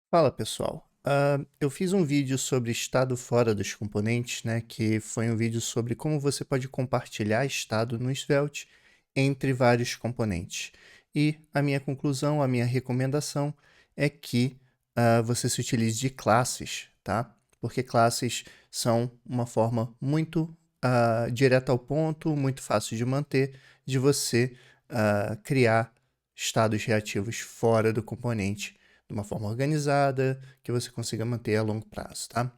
Fala pessoal, eu fiz um vídeo sobre estado fora dos componentes, né, que foi um vídeo sobre como você pode compartilhar estado no Svelte entre vários componentes. E a minha conclusão, a minha recomendação é que você se utilize de classes, tá? Porque classes são uma forma muito direta ao ponto, muito fácil de manter, de você criar estados reativos fora do componente de uma forma organizada, que você consiga manter a longo prazo, tá?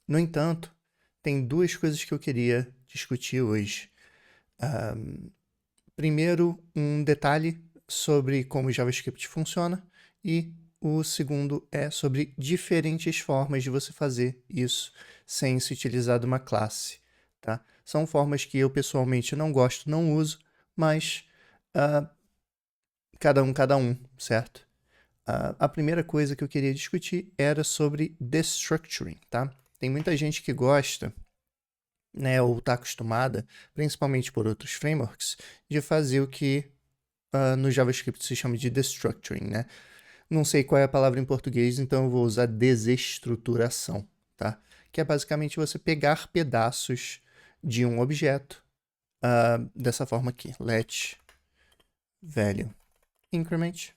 No entanto, tem duas coisas que eu queria discutir hoje. Primeiro, um detalhe sobre como o JavaScript funciona e o segundo é sobre diferentes formas de você fazer isso sem se utilizar de uma classe, tá? São formas que eu pessoalmente não gosto, não uso, mas cada um, certo? A primeira coisa que eu queria discutir era sobre destructuring, tá? Tem muita gente que gosta, né, ou está acostumada, principalmente por outros frameworks, de fazer o que no JavaScript se chama de destructuring, né? Não sei qual é a palavra em português, então eu vou usar desestruturação, tá? Que é basicamente você pegar pedaços de um objeto dessa forma aqui. Let value increment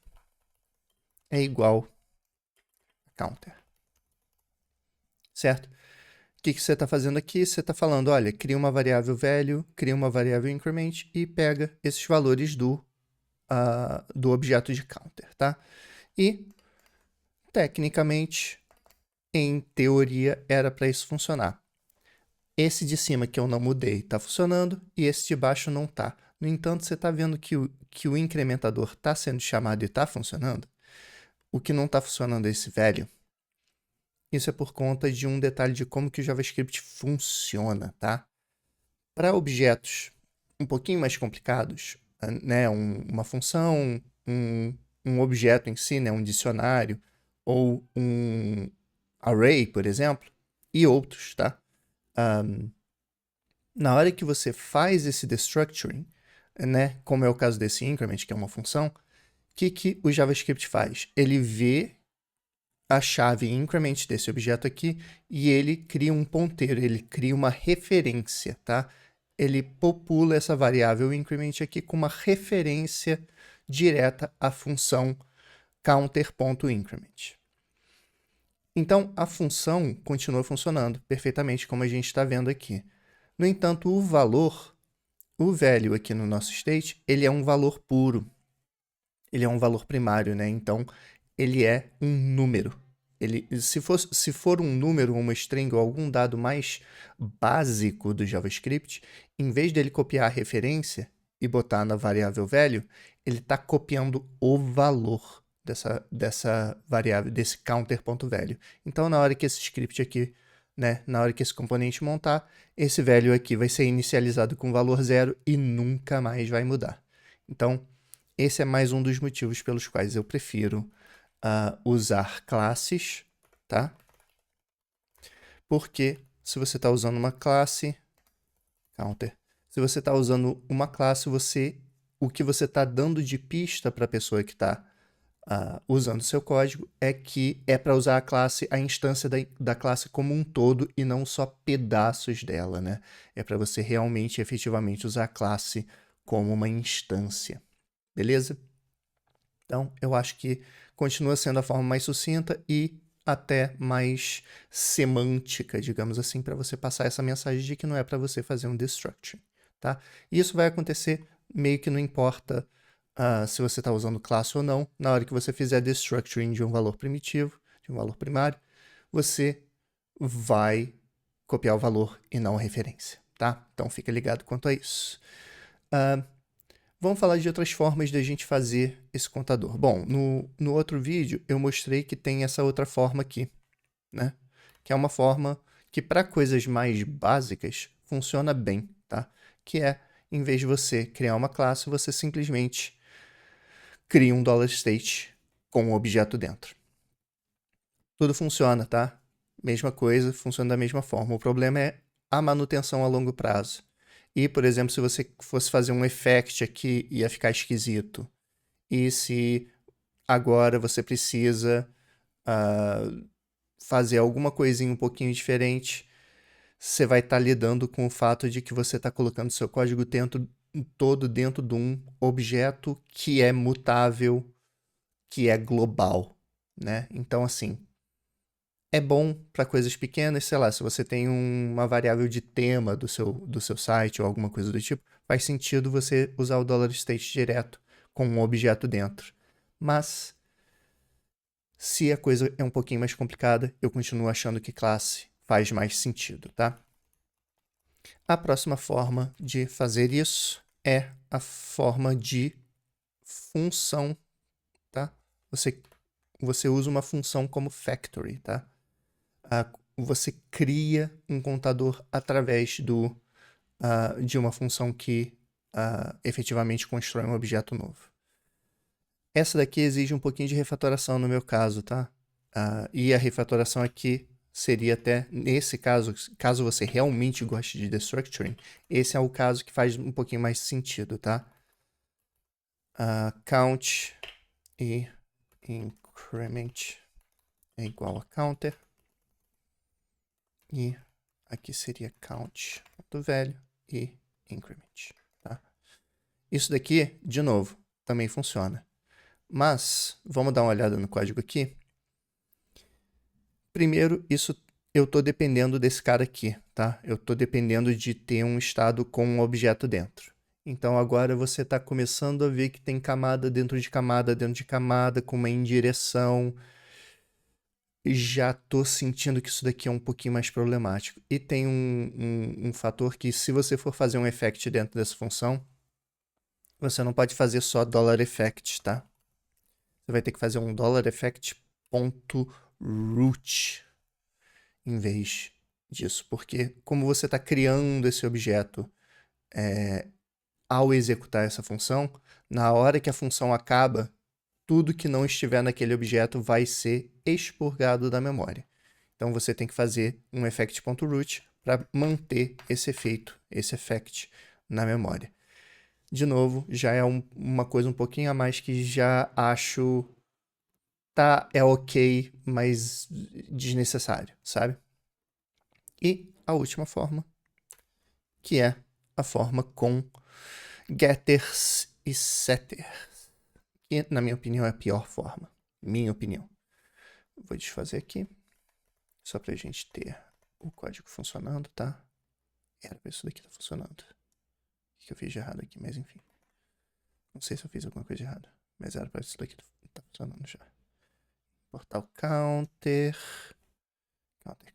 é igual a counter, certo? O que você está fazendo aqui? Você está falando, olha, cria uma variável value, cria uma variável increment e pega esses valores do objeto de counter, tá? E, tecnicamente, em teoria, era para isso funcionar. Esse de cima que eu não mudei está funcionando e esse de baixo não está. No entanto, você está vendo que o incrementador está sendo chamado e está funcionando? O que não está funcionando é esse value. Isso é por conta de um detalhe de como que o JavaScript funciona, tá? Para objetos um pouquinho mais complicados, né, uma função, um objeto em si, né, um dicionário, ou um array, por exemplo, e outros, tá? Na hora que você faz esse destructuring, né, como é o caso desse increment, que é uma função, o que o JavaScript faz? Ele vê a chave increment desse objeto aqui e ele cria um ponteiro, ele cria uma referência, tá? Ele popula essa variável increment aqui com uma referência direta à função counter.increment. Então, a função continua funcionando perfeitamente como a gente está vendo aqui. No entanto, o valor, o value aqui no nosso state, ele é um valor puro. Ele é um valor primário, né? Então, ele é um número. Se for um número, uma string ou algum dado mais básico do JavaScript, em vez dele copiar a referência e botar na variável value, ele está copiando o valor dessa variável, desse counter.value. Então, na hora que esse script aqui, né, na hora que esse componente montar, esse value aqui vai ser inicializado com valor 0 e nunca mais vai mudar. Então, esse é mais um dos motivos pelos quais eu prefiro usar classes, tá? Porque se você está usando uma classe, counter, se você está usando uma classe, o que você está dando de pista para a pessoa que está usando seu código é que é para usar a classe, a instância da classe como um todo e não só pedaços dela, né? É para você realmente, efetivamente, usar a classe como uma instância, beleza? Então, eu acho que continua sendo a forma mais sucinta e até mais semântica, digamos assim, para você passar essa mensagem de que não é para você fazer um destruction, tá? E isso vai acontecer meio que não importa se você está usando classe ou não. Na hora que você fizer destructuring de um valor primitivo, de um valor primário, você vai copiar o valor e não a referência, tá? Então, fica ligado quanto a isso. Vamos falar de outras formas de a gente fazer esse contador. Bom, no outro vídeo eu mostrei que tem essa outra forma aqui, né? Que é uma forma que para coisas mais básicas funciona bem, tá? Que é, em vez de você criar uma classe, você simplesmente cria um $state com um objeto dentro. Tudo funciona, tá? Mesma coisa, funciona da mesma forma. O problema é a manutenção a longo prazo. E, por exemplo, se você fosse fazer um effect aqui, ia ficar esquisito. E se agora você precisa fazer alguma coisinha um pouquinho diferente, você vai estar lidando com o fato de que você está colocando seu código todo dentro de um objeto que é mutável, que é global, né? Então, assim, é bom para coisas pequenas, sei lá, se você tem uma variável de tema do seu site ou alguma coisa do tipo, faz sentido você usar o $state direto com um objeto dentro. Mas, se a coisa é um pouquinho mais complicada, eu continuo achando que classe faz mais sentido, tá? A próxima forma de fazer isso é a forma de função, tá? Você usa uma função como factory, tá? Você cria um contador através de uma função que efetivamente constrói um objeto novo. Essa daqui exige um pouquinho de refatoração no meu caso, tá? E a refatoração aqui seria até, nesse caso, caso você realmente goste de destructuring, esse é o caso que faz um pouquinho mais sentido, tá? Count e increment é igual a counter. E aqui seria count ponto velho e increment, tá? Isso daqui, de novo, também funciona. Mas, vamos dar uma olhada no código aqui. Primeiro, eu estou dependendo desse cara aqui, tá? Eu estou dependendo de ter um estado com um objeto dentro. Então, agora você está começando a ver que tem camada dentro de camada, com uma indireção. Já estou sentindo que isso daqui é um pouquinho mais problemático. E tem um fator que, se você for fazer um effect dentro dessa função, você não pode fazer só $effect, tá? Você vai ter que fazer um $effect.root em vez disso, porque como você está criando esse objeto ao executar essa função, na hora que a função acaba, tudo que não estiver naquele objeto vai ser expurgado da memória. Então você tem que fazer um effect.root para manter esse efeito, esse effect na memória. De novo, já é uma coisa um pouquinho a mais que já acho é ok, mas desnecessário, sabe? E a última forma, que é a forma com getters e setters, que na minha opinião é a pior forma. Minha opinião. Vou desfazer aqui, só pra gente ter o código funcionando, tá? Era pra isso daqui tá funcionando. O que eu fiz de errado aqui, mas enfim. Não sei se eu fiz alguma coisa de errada, mas era pra isso daqui tá funcionando já. Portal counter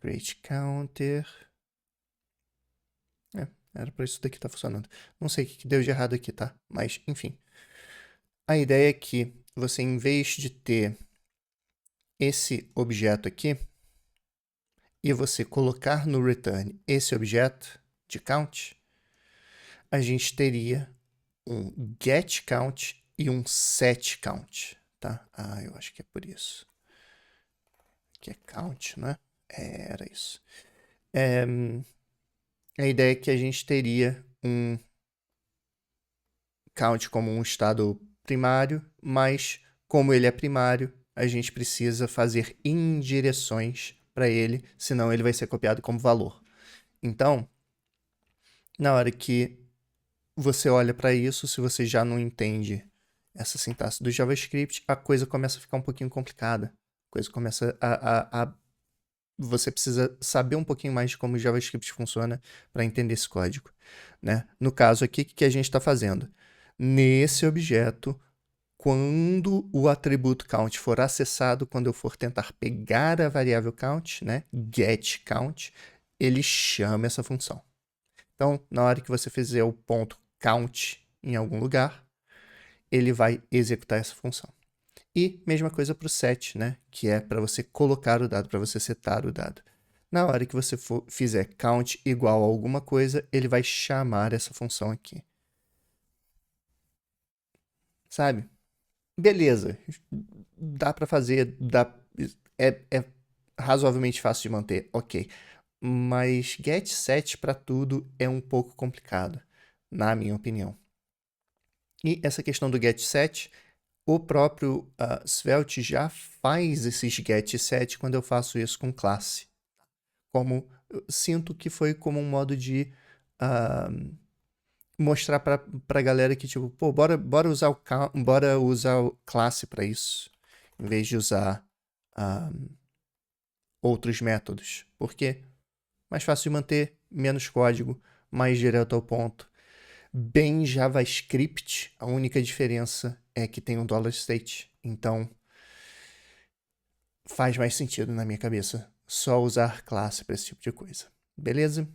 create counter. Era pra isso daqui tá funcionando. Não sei o que deu de errado aqui, tá? Mas, enfim. A ideia é que você, em vez de ter esse objeto aqui, e você colocar no return esse objeto de count, a gente teria um get count e um set count, tá? Eu acho que é por isso. Que é count, né? Era isso. A ideia é que a gente teria um count como um estado primário, mas como ele é primário, a gente precisa fazer indireções para ele, senão ele vai ser copiado como valor. Então, na hora que você olha para isso, se você já não entende essa sintaxe do JavaScript, a coisa começa a ficar um pouquinho complicada. A coisa começa você precisa saber um pouquinho mais de como o JavaScript funciona para entender esse código, né? No caso aqui, o que a gente está fazendo? Nesse objeto, quando o atributo count for acessado, quando eu for tentar pegar a variável count, né, get count, ele chama essa função. Então, na hora que você fizer o ponto count em algum lugar, ele vai executar essa função. E mesma coisa para o set, né, que é para você colocar o dado, para você setar o dado. Na hora que você fizer count igual a alguma coisa, ele vai chamar essa função aqui. Sabe? Beleza, dá para fazer, é razoavelmente fácil de manter, ok. Mas get set para tudo é um pouco complicado, na minha opinião. E essa questão do get set o próprio Svelte já faz esses get set quando eu faço isso com classe. Como eu sinto que foi como um modo de mostrar pra galera que, tipo, pô, bora usar o classe para isso, em vez de usar outros métodos. Por quê? Mais fácil de manter, menos código, mais direto ao ponto. Bem JavaScript, a única diferença é que tem um $state. Então, faz mais sentido na minha cabeça só usar classe para esse tipo de coisa. Beleza?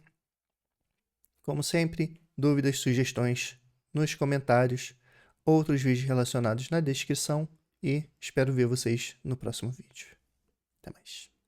Como sempre, dúvidas, sugestões nos comentários, outros vídeos relacionados na descrição e espero ver vocês no próximo vídeo. Até mais.